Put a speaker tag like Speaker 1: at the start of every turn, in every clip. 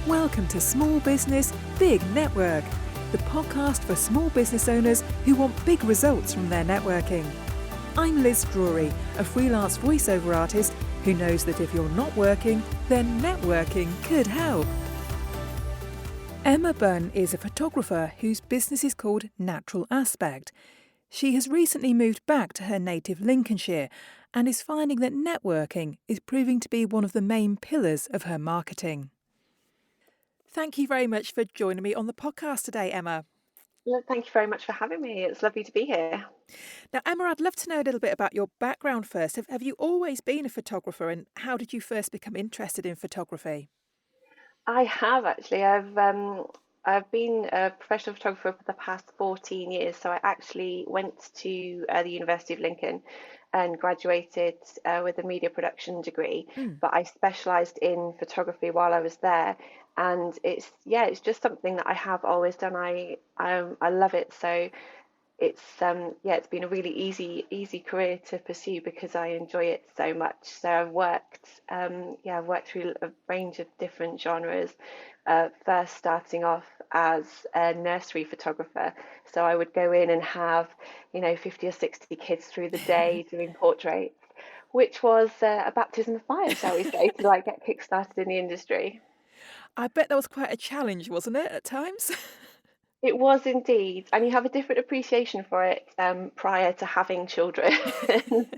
Speaker 1: Welcome to Small Business, Big Network, the podcast for small business owners who want big results from their networking. I'm Liz Drury, a freelance voiceover artist who knows that if you're not working, then networking could help. Emma Bunn is a photographer whose business is called Natural Aspect. She has recently moved back to her native Lincolnshire and is finding that networking is proving to be one of the main pillars of her marketing. Thank you very much for joining me on the podcast today, Emma.
Speaker 2: Well, thank you very much for having me. It's lovely to be here.
Speaker 1: Now, Emma, I'd love to know a little bit about your background first. Have you always been a photographer, and how did you first become interested in photography?
Speaker 2: I have actually. I've been a professional photographer for the past 14 years. So I actually went to the University of Lincoln and graduated with a media production degree. But I specialised in photography while I was there, and it's just something that I have always done. I love it. So it's been a really easy career to pursue because I enjoy it so much. So I've worked through a range of different genres. First starting off as a nursery photographer, so I would go in and have 50 or 60 kids through the day doing portraits, which was a baptism of fire, shall we say, to like get kick-started in the industry.
Speaker 1: I bet that was quite a challenge, wasn't it, at times?
Speaker 2: It was indeed, and you have a different appreciation for it prior to having children.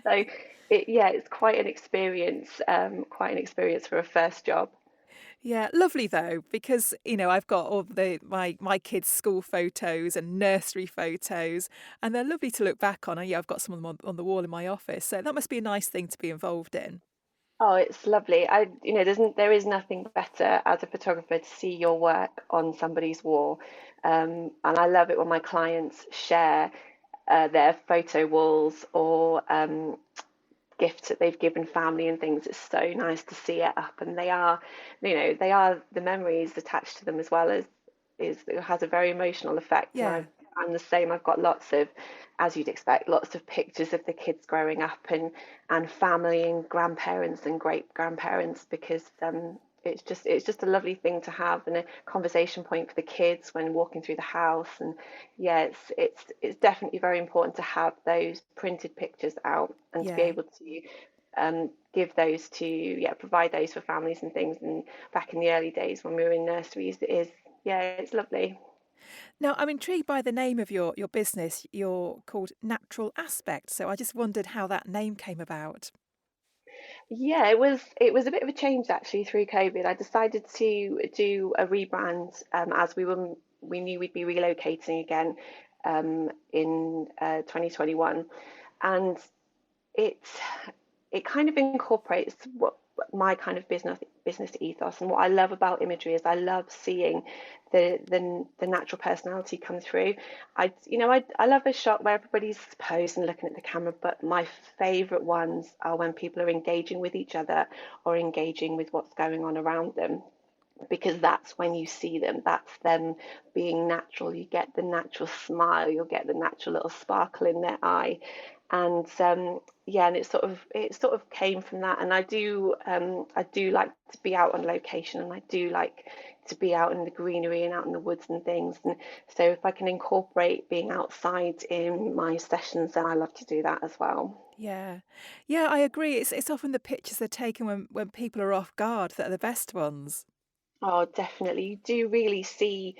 Speaker 2: So it's quite an experience for a first job.
Speaker 1: Yeah, lovely though, because I've got all my kids' school photos and nursery photos, and they're lovely to look back on. And yeah, I've got some of them on the wall in my office, so that must be a nice thing to be involved in.
Speaker 2: Oh, it's lovely. There is nothing better as a photographer to see your work on somebody's wall, and I love it when my clients share their photo walls or gifts that they've given family and things. It's so nice to see it up, and they are the memories attached to them as well as it has a very emotional effect. And
Speaker 1: Yeah.
Speaker 2: I'm the same. I've got lots of, as you'd expect, lots of pictures of the kids growing up and family and grandparents and great grandparents because it's just a lovely thing to have and a conversation point for the kids when walking through the house. And yeah, it's definitely very important to have those printed pictures out and to be
Speaker 1: Yeah.
Speaker 2: able to give those to provide those for families and things. And back in the early days when we were in nurseries, it's lovely.
Speaker 1: Now, I'm intrigued by the name of your business. You're called Natural Aspect, so I just wondered how that name came about.
Speaker 2: Yeah, it was a bit of a change actually through COVID. I decided to do a rebrand as we knew we'd be relocating again in 2021, and it it kind of incorporates what my kind of business ethos. And what I love about imagery is I love seeing the natural personality come through. I love a shot where everybody's posed and looking at the camera, but my favorite ones are when people are engaging with each other or engaging with what's going on around them, because that's when you see them. That's them being natural. You get the natural smile, you'll get the natural little sparkle in their eye. And and it sort of came from that. And I do like to be out on location, and I do like to be out in the greenery and out in the woods and things. And so if I can incorporate being outside in my sessions, then I love to do that as well.
Speaker 1: Yeah. Yeah, I agree. It's often the pictures they're taken when people are off guard that are the best ones.
Speaker 2: Oh, definitely. You do really see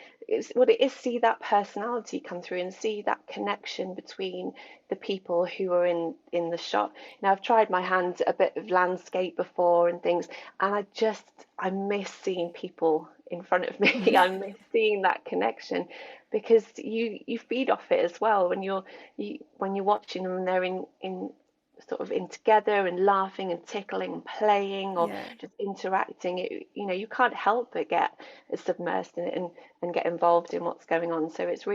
Speaker 2: see that personality come through and see that connection between the people who are in the shot. Now, I've tried my hand at a bit of landscape before and things, and I miss seeing people in front of me. I miss seeing that connection because you feed off it as well when you're watching them and they're in sort of in together and laughing and tickling and playing or
Speaker 1: Yeah.
Speaker 2: just interacting. You can't help but get submersed in it and get involved in what's going on. So it's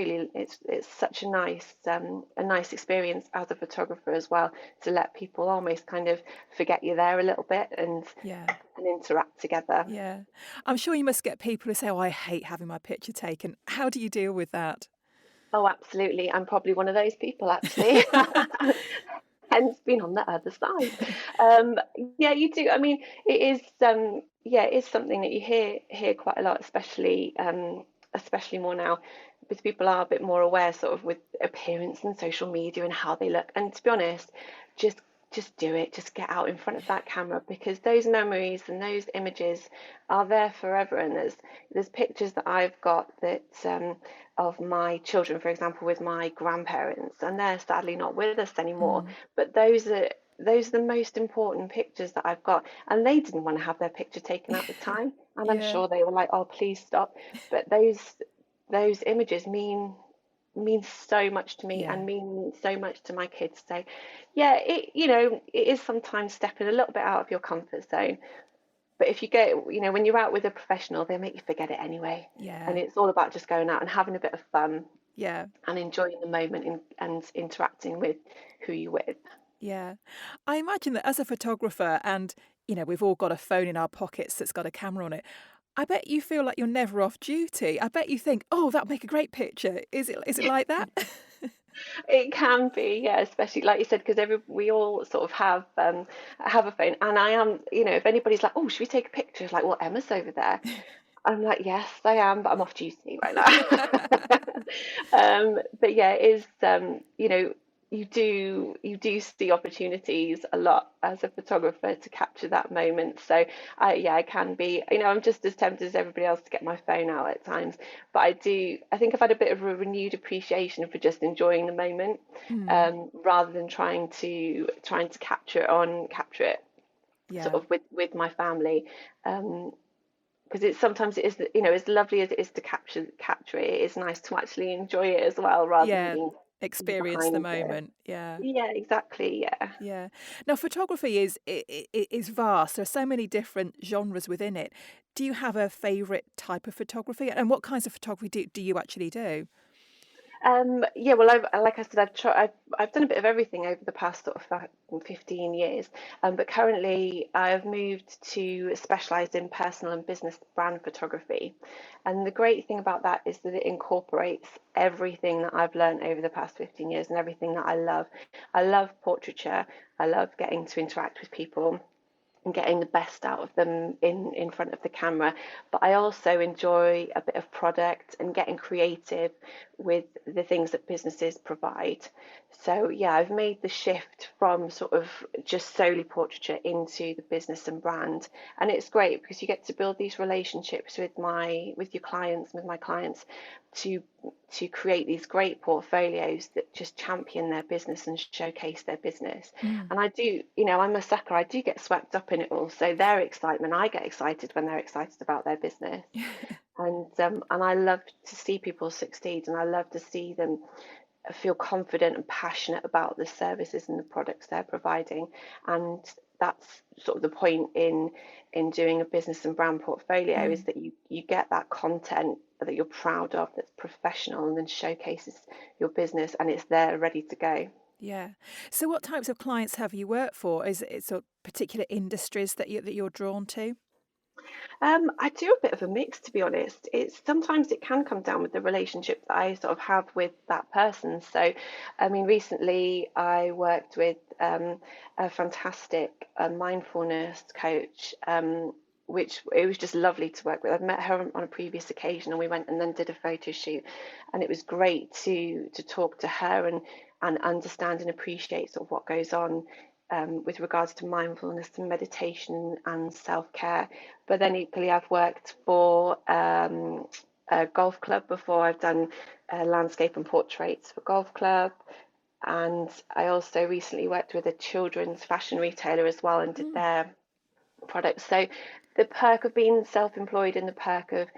Speaker 2: such a nice experience as a photographer as well, to let people almost kind of forget you're there a little bit
Speaker 1: Yeah.
Speaker 2: and interact together.
Speaker 1: Yeah. I'm sure you must get people who say, "Oh, I hate having my picture taken." How do you deal with that?
Speaker 2: Oh, absolutely. I'm probably one of those people actually. Hence being on the other side. Yeah, you do. I mean, it is. yeah, it is something that you hear quite a lot, especially more now, because people are a bit more aware, sort of, with appearance and social media and how they look. And to be honest, just just do it. Just get out in front of that camera, because those memories and those images are there forever. And there's pictures that I've got that of my children, for example, with my grandparents, and they're sadly not with us anymore.
Speaker 1: Mm.
Speaker 2: But those are the most important pictures that I've got, and they didn't want to have their picture taken at the time, and I'm
Speaker 1: Yeah,
Speaker 2: sure they were like, "Oh, please stop." But those images mean so much to me
Speaker 1: yeah,
Speaker 2: and mean so much to my kids. So, yeah, it is sometimes stepping a little bit out of your comfort zone. But if you go, when you're out with a professional, they make you forget it anyway. And
Speaker 1: yeah,
Speaker 2: it's all about just going out and having a bit of fun
Speaker 1: yeah,
Speaker 2: and enjoying the moment and interacting with who you're with.
Speaker 1: yeah. I imagine that as a photographer, and we've all got a phone in our pockets that's got a camera on it. I bet you feel like you're never off duty. I bet you think, "Oh, that'd make a great picture." Is it like that?
Speaker 2: It can be, yeah, especially like you said, because we all sort of have a phone, and I am, if anybody's like, "Oh, should we take a picture?" It's like, "Well, Emma's over there." I'm like, "Yes, I am, but I'm off duty right now." But yeah, it is, you do see opportunities a lot as a photographer to capture that moment. So yeah, I can be, I'm just as tempted as everybody else to get my phone out at times. But I think I've had a bit of a renewed appreciation for just enjoying the moment,
Speaker 1: Mm,
Speaker 2: rather than trying to capture it sort
Speaker 1: yeah,
Speaker 2: of with my family. Um, because sometimes it is, as lovely as it is to capture it, it is nice to actually enjoy it as well, rather than
Speaker 1: yeah.
Speaker 2: being
Speaker 1: Experience the
Speaker 2: behind the.
Speaker 1: moment. Yeah.
Speaker 2: Yeah, exactly. Yeah.
Speaker 1: Yeah. Now, photography is vast. There are so many different genres within it. Do you have a favourite type of photography, and what kinds of photography do you actually do?
Speaker 2: Yeah, well, like I said, I've done a bit of everything over the past sort of 15 years. But currently I've moved to specialize in personal and business brand photography. And the great thing about that is that it incorporates everything that I've learned over the past 15 years and everything that I love. I love portraiture. I love getting to interact with people and getting the best out of them in front of the camera. But I also enjoy a bit of product and getting creative with the things that businesses provide. So yeah, I've made the shift from sort of just solely portraiture into the business and brand. And it's great because you get to build these relationships with your clients, with my clients, to to create these great portfolios that just champion their business and showcase their business.
Speaker 1: Mm.
Speaker 2: And I do, I'm a sucker. I do get swept up in it all. So their excitement, I get excited when they're excited about their business. And I love to see people succeed, and I love to see them feel confident and passionate about the services and the products they're providing. And that's sort of the point in doing a business and brand portfolio, is
Speaker 1: Mm.
Speaker 2: that you get that content that you're proud of, that's professional, and then showcases your business, and it's there ready to go.
Speaker 1: Yeah. So, what types of clients have you worked for? Is it sort of particular industries that you're drawn to?
Speaker 2: I do a bit of a mix, to be honest. It's sometimes it can come down with the relationship that I sort of have with that person. So, I mean, recently I worked with a fantastic mindfulness coach, which it was just lovely to work with. I've met her on a previous occasion, and we went and then did a photo shoot, and it was great to talk to her and understand and appreciate sort of what goes on. With regards to mindfulness and meditation and self care. But then equally, I've worked for a golf club before. I've done landscape and portraits for golf club. And I also recently worked with a children's fashion retailer as well and did
Speaker 1: Mm.
Speaker 2: their products. So the perk of being self-employed and the perk of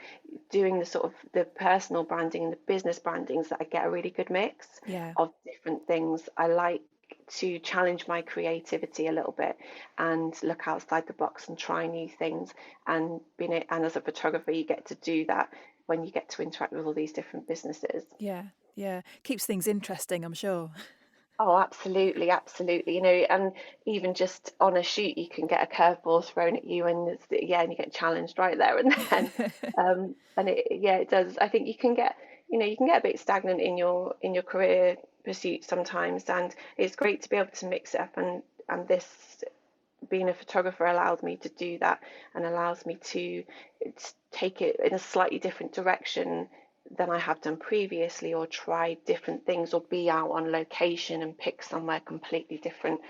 Speaker 2: doing the sort of the personal branding and the business branding is that I get a really good mix
Speaker 1: Yeah.
Speaker 2: of different things. I like to challenge my creativity a little bit and look outside the box and try new things. And as a photographer, you get to do that when you get to interact with all these different businesses.
Speaker 1: Yeah. Yeah. Keeps things interesting, I'm sure.
Speaker 2: Oh, absolutely, absolutely. And even just on a shoot, you can get a curveball thrown at you, and and you get challenged right there and then. And it does. I think you can get a bit stagnant in your career pursuit sometimes, and it's great to be able to mix it up. And this being a photographer allows me to do that, and allows me to take it in a slightly different direction than I have done previously, or try different things, or be out on location and pick somewhere completely different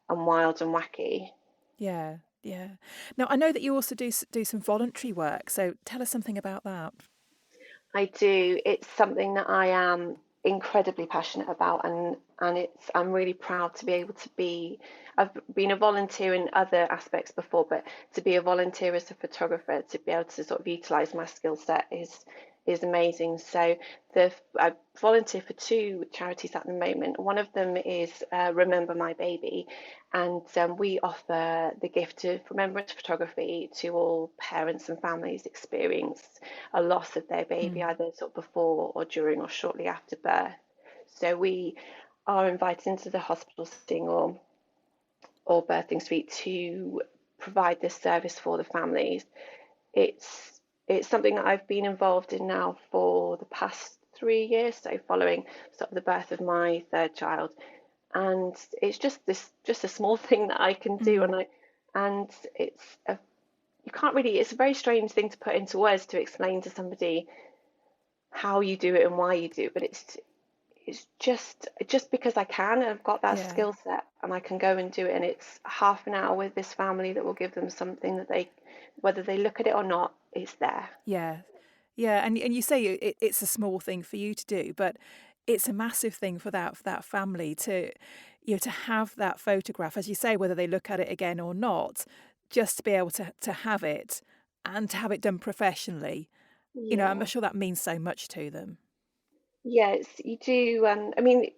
Speaker 2: and wild and wacky.
Speaker 1: Yeah, yeah. Now, I know that you also do some voluntary work, so tell us something about that.
Speaker 2: I do. It's something that I am incredibly passionate about, and I'm really proud to be able to be. I've been a volunteer in other aspects before, but to be a volunteer as a photographer, to be able to sort of utilize my skill set is amazing. So I volunteer for two charities at the moment. One of them is Remember My Baby, and we offer the gift of remembrance photography to all parents and families experience a loss of their baby,
Speaker 1: Mm.
Speaker 2: either sort of before or during or shortly after birth. So we are invited into the hospital setting or birthing suite to provide this service for the families. It's something that I've been involved in now for the past 3 years, so following sort of the birth of my third child, and it's just a small thing that I can do,
Speaker 1: Mm.
Speaker 2: and you can't really, it's a very strange thing to put into words to explain to somebody how you do it and why you do it, but it's just because I can, and I've got that
Speaker 1: Yeah,
Speaker 2: skill set, and I can go and do it, and it's half an hour with this family that will give them something that they, whether they look at it or not, it's there.
Speaker 1: yeah, yeah. And you say it's a small thing for you to do, but it's a massive thing for that family to, to have that photograph, as you say, whether they look at it again or not, just to be able to have it and to have it done professionally. I'm
Speaker 2: Yeah.
Speaker 1: sure that means so much to them.
Speaker 2: Yes, you do. I mean,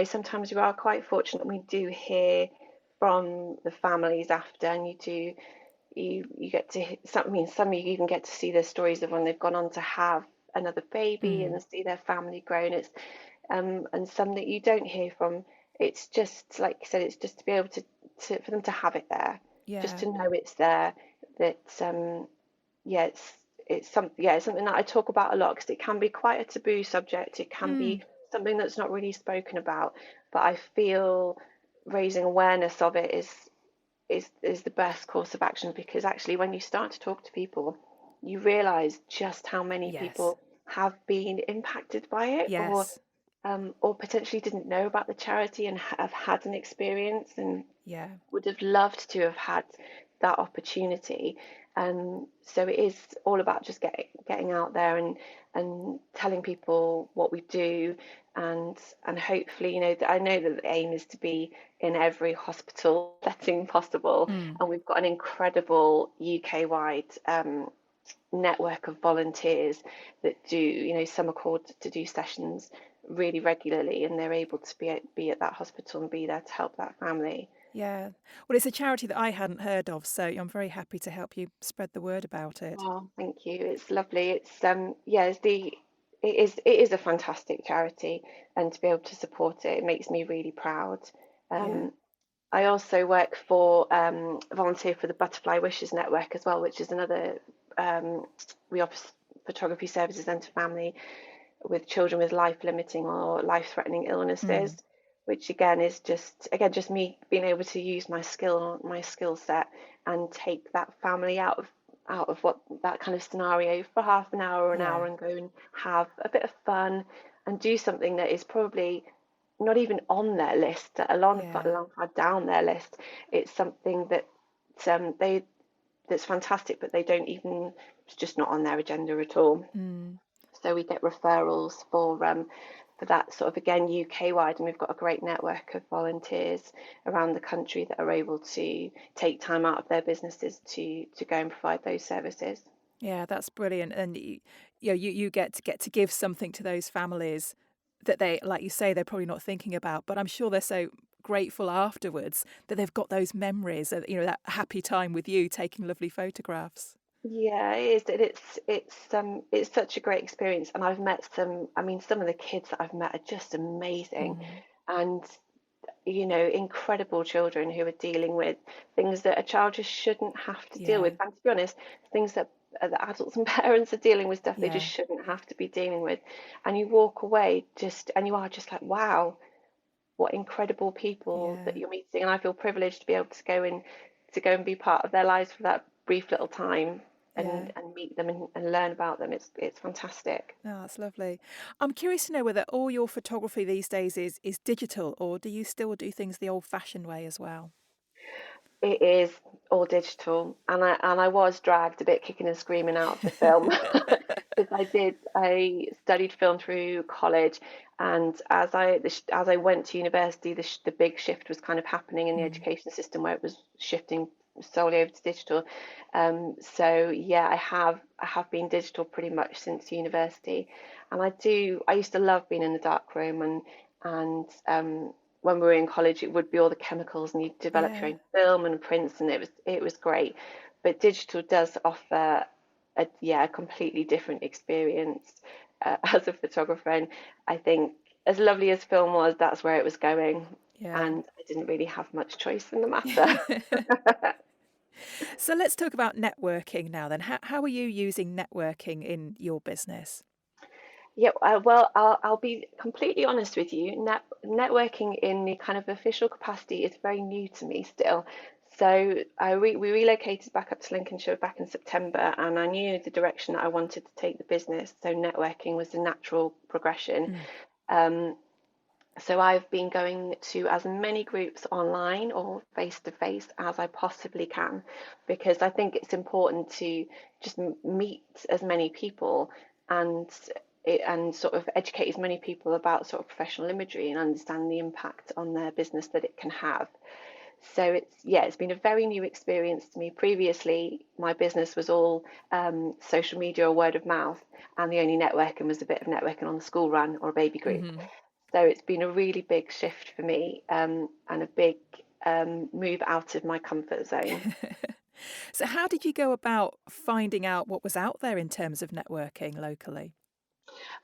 Speaker 2: sometimes you are quite fortunate. We do hear from the families after, and you get to some. I mean, some of you even get to see their stories of when they've gone on to have another baby
Speaker 1: Mm.
Speaker 2: and see their family grown. It's and some that you don't hear from. It's just like you said. It's just to be able to for them to have it there, just
Speaker 1: Yeah.
Speaker 2: to know it's there. That yeah, it's something that I talk about a lot because it can be quite a taboo subject. It can
Speaker 1: Mm.
Speaker 2: be something that's not really spoken about, but I feel raising awareness of it is the best course of action, because actually when you start to talk to people, you realize just how many
Speaker 1: Yes.
Speaker 2: people have been impacted by it,
Speaker 1: Yes.
Speaker 2: or potentially didn't know about the charity and have had an experience and
Speaker 1: Yeah.
Speaker 2: would have loved to have had that opportunity. So it is all about just getting out there and telling people what we do, and hopefully, I know that the aim is to be in every hospital setting possible,
Speaker 1: Mm.
Speaker 2: and we've got an incredible UK-wide network of volunteers that do, some are called to do sessions really regularly, and they're able to be at that hospital and be there to help that family.
Speaker 1: Yeah. Well, it's a charity that I hadn't heard of, so I'm very happy to help you spread the word about it.
Speaker 2: Oh, thank you. It's lovely. It is a fantastic charity, and to be able to support it, it makes me really proud.
Speaker 1: Yeah.
Speaker 2: Um, I also volunteer for the Butterfly Wishes Network as well, which is another, we offer photography services then to family with children with life-limiting or life-threatening illnesses,
Speaker 1: Mm.
Speaker 2: which again is just me being able to use my skill set, and take that family out of what that kind of scenario for half an hour or an hour,
Speaker 1: Yeah.
Speaker 2: and go and have a bit of fun and do something that is probably not even on their list, a
Speaker 1: Yeah.
Speaker 2: long far down their list. It's something that they that's fantastic, but they don't even, it's just not on their agenda at all.
Speaker 1: Mm.
Speaker 2: So we get referrals for that sort of, again, UK wide, and we've got a great network of volunteers around the country that are able to take time out of their businesses to go and provide those services.
Speaker 1: Yeah, that's brilliant. And you get to give something to those families that they, like you say, they're probably not thinking about, but I'm sure they're so grateful afterwards that they've got those memories of, that happy time with you taking lovely photographs.
Speaker 2: Yeah, it is. It's such a great experience, and I've met some. I mean, some of the kids that I've met are just amazing,
Speaker 1: Mm.
Speaker 2: and incredible children who are dealing with things that a child just shouldn't have to deal with.
Speaker 1: Yeah.
Speaker 2: And to be honest, things that the adults and parents are dealing with, stuff they just
Speaker 1: Yeah.
Speaker 2: shouldn't have to be dealing with. And you walk away and you are just like, wow, what incredible people that
Speaker 1: Yeah.
Speaker 2: you're meeting. And I feel privileged to be able to go and to go and be part of their lives for that brief little time
Speaker 1: Yeah.
Speaker 2: and meet them and learn about them. It's fantastic.
Speaker 1: Oh, that's lovely. I'm curious to know whether all your photography these days is digital, or do you still do things the old-fashioned way as well?
Speaker 2: It is all digital, and I was dragged a bit kicking and screaming out of the film because I studied film through college, and as I went to university, the big shift was kind of happening in the
Speaker 1: Mm.
Speaker 2: education system where it was shifting solely over to digital. So yeah, I have been digital pretty much since university, and I used to love being in the dark room and when we were in college, it would be all the chemicals, and you develop your
Speaker 1: Yeah.
Speaker 2: own film and prints, and it was great. But digital does offer a completely different experience as a photographer, and I think as lovely as film was, that's where it was going,
Speaker 1: Yeah.
Speaker 2: and I didn't really have much choice in the matter.
Speaker 1: So let's talk about networking now then. How are you using networking in your business?
Speaker 2: Yeah, well, I'll be completely honest with you. Networking in the kind of official capacity is very new to me still. So we relocated back up to Lincolnshire back in September, and I knew the direction that I wanted to take the business. So networking was the natural progression.
Speaker 1: Mm.
Speaker 2: Um, so I've been going to as many groups online or face to face as I possibly can, because I think it's important to just meet as many people and and sort of educate as many people about sort of professional imagery and understand the impact on their business that it can have. So it's been a very new experience to me. Previously, my business was all social media or word of mouth, and the only networking was a bit of networking on the school run or a baby group.
Speaker 1: Hmm.
Speaker 2: So it's been a really big shift for me, and a big move out of my comfort zone.
Speaker 1: So how did you go about finding out what was out there in terms of networking locally?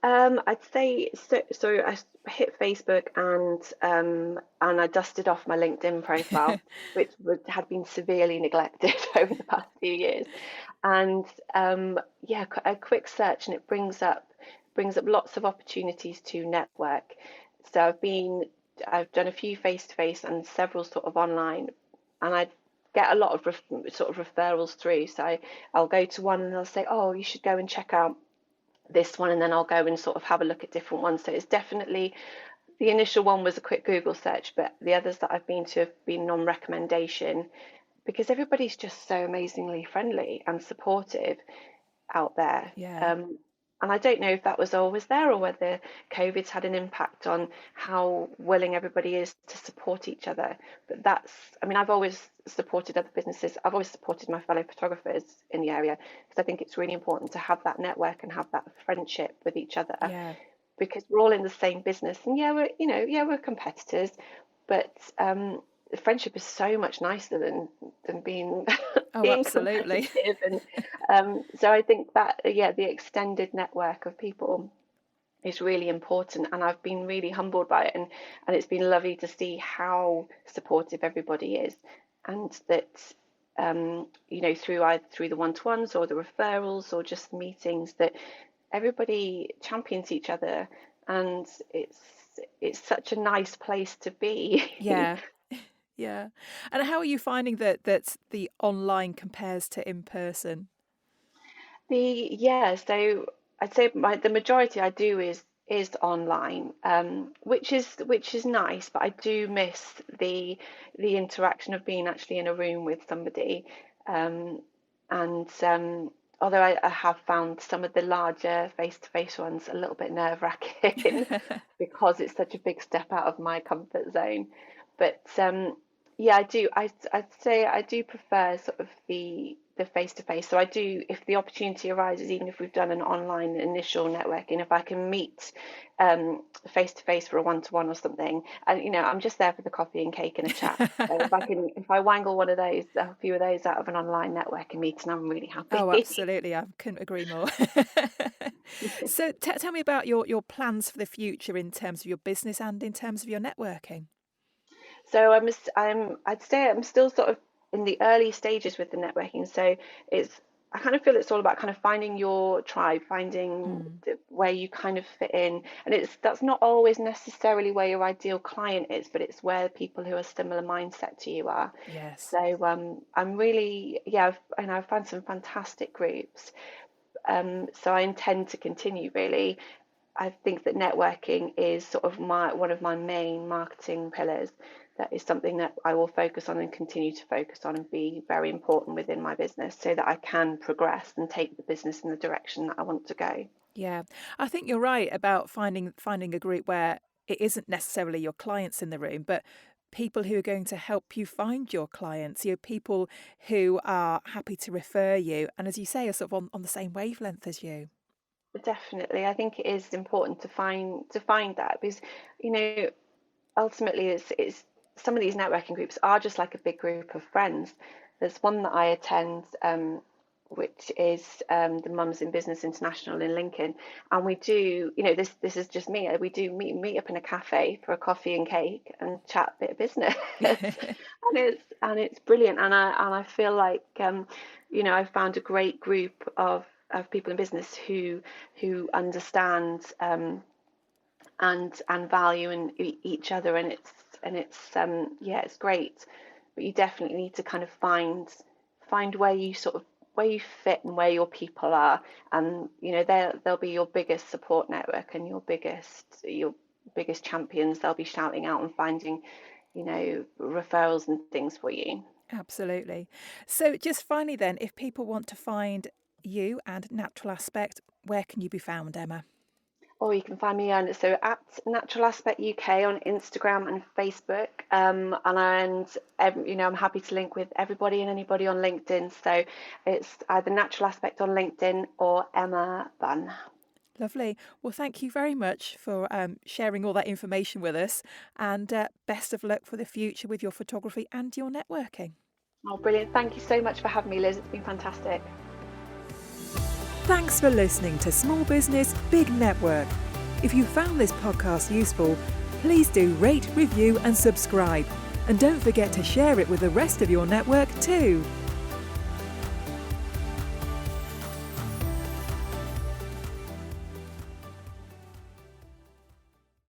Speaker 2: I'd say so. So hit Facebook and I dusted off my LinkedIn profile, which had been severely neglected over the past few years. And yeah, a quick search and it brings up lots of opportunities to network. So I've done a few face to face and several sort of online, and I get a lot of sort of referrals through. So I'll go to one and they'll say, "Oh, you should go and check out this one," and then I'll go and sort of have a look at different ones. So it's definitely the initial one was a quick Google search, but the others that I've been to have been on recommendation because everybody's just so amazingly friendly and supportive out there.
Speaker 1: Yeah.
Speaker 2: And I don't know if that was always there or whether COVID's had an impact on how willing everybody is to support each other. But I mean, I've always supported other businesses. I've always supported my fellow photographers in the area because I think it's really important to have that network and have that friendship with each other
Speaker 1: Yeah.
Speaker 2: because we're all in the same business. And we're competitors, but friendship is so much nicer than being
Speaker 1: Oh,
Speaker 2: being
Speaker 1: absolutely.
Speaker 2: competitive. And so I think that the extended network of people is really important, and I've been really humbled by it, and it's been lovely to see how supportive everybody is, and that through the one-to-ones or the referrals or just meetings that everybody champions each other, and it's such a nice place to be.
Speaker 1: Yeah. Yeah. And how are you finding that the online compares to in person?
Speaker 2: So I'd say the majority I do is online, which is nice, but I do miss the interaction of being actually in a room with somebody. And although I have found some of the larger face-to-face ones a little bit nerve-wracking because it's such a big step out of my comfort zone. But yeah, I do. I'd say I do prefer sort of the face to face. So I do, if the opportunity arises, even if we've done an online initial networking, if I can meet face to face for a one to one or something, and I'm just there for the coffee and cake and a chat. So if I wangle a few of those out of an online networking meeting, I'm really
Speaker 1: Oh,
Speaker 2: happy.
Speaker 1: absolutely. I couldn't agree more. So tell me about your plans for the future in terms of your business and in terms of your networking.
Speaker 2: So I'd say I'm still sort of in the early stages with the networking. So it's I kind of feel it's all about kind of finding your tribe, finding
Speaker 1: Mm.
Speaker 2: where you kind of fit in. And that's not always necessarily where your ideal client is, but it's where people who are similar mindset to you are.
Speaker 1: Yes.
Speaker 2: So I'm really, yeah, I've found some fantastic groups. So I intend to continue really. I think that networking is sort of one of my main marketing pillars. That is something that I will focus on and continue to focus on and be very important within my business so that I can progress and take the business in the direction that I want to go.
Speaker 1: Yeah, I think you're right about finding a group where it isn't necessarily your clients in the room, but people who are going to help you find your clients, people who are happy to refer you, and as you say, are sort of on the same wavelength as you.
Speaker 2: Definitely, I think it is important to find that because, you know, ultimately it's some of these networking groups are just like a big group of friends. There's one that I attend, which is the Mums in Business International in Lincoln, and we do, this is just me. We do meet up in a cafe for a coffee and cake and chat a bit of business, and it's brilliant. And I feel like I found a great group of people in business who understand and value in each other, and it's great. But you definitely need to kind of find where you fit and where your people are, and they'll be your biggest support network and your biggest champions. They'll be shouting out and finding referrals and things for you.
Speaker 1: Absolutely. So just finally then, if people want to find you and Natural Aspect, where can you be found, Emma?
Speaker 2: Or you can find me at Natural Aspect UK on Instagram and Facebook. I'm happy to link with everybody and anybody on LinkedIn. So it's either Natural Aspect on LinkedIn or Emma Bunn.
Speaker 1: Lovely. Well, thank you very much for sharing all that information with us, and best of luck for the future with your photography and your networking.
Speaker 2: Oh, brilliant. Thank you so much for having me, Liz. It's been fantastic.
Speaker 1: Thanks for listening to Small Business, Big Network. If you found this podcast useful, please do rate, review and subscribe. And don't forget to share it with the rest of your network too.